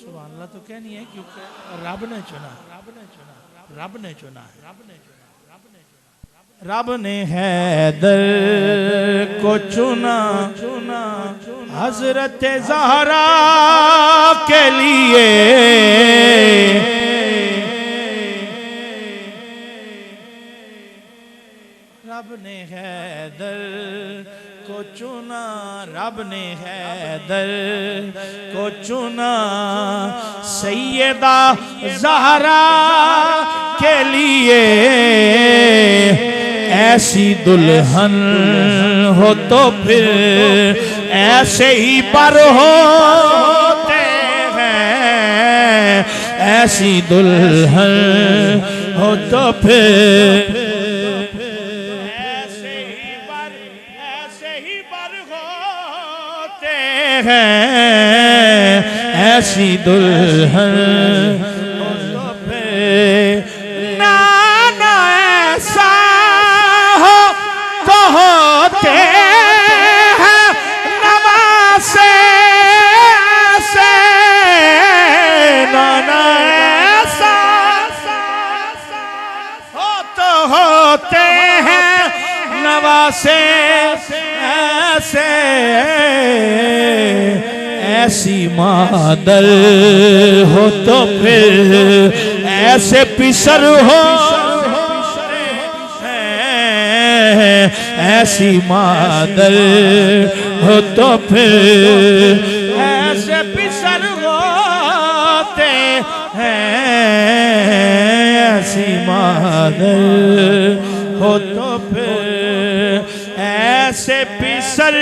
सुभान अल्लाह तो कहनी है क्योंकि रब ने चुना, रब ने चुना, रब ने चुना, रब ने चुना, रब ने हैदर को चुना, चुना हजरत ज़हरा के लिए। रब ने हैदर को चुना, रब ने हैदर को चुना सैयदा ज़हरा के लिए। ऐसी दुल्हन हो तो फिर ऐसे ही पर होते हैं। ऐसी दुल्हन हो तो फिर ऐसे ही पर होते हैं। ऐसी दुल्हन हो तो फिर ना ऐसा होते हैं नवासे से नाना ऐसा हो तो होते हैं नवासे ऐसे। ऐसी मादर हो तो फिर ऐसे पिसर हो। ऐसी मादर हो तो फिर ऐसे पिसर होते हैं। ऐसी मादर हो तो फिर ऐसे पिसर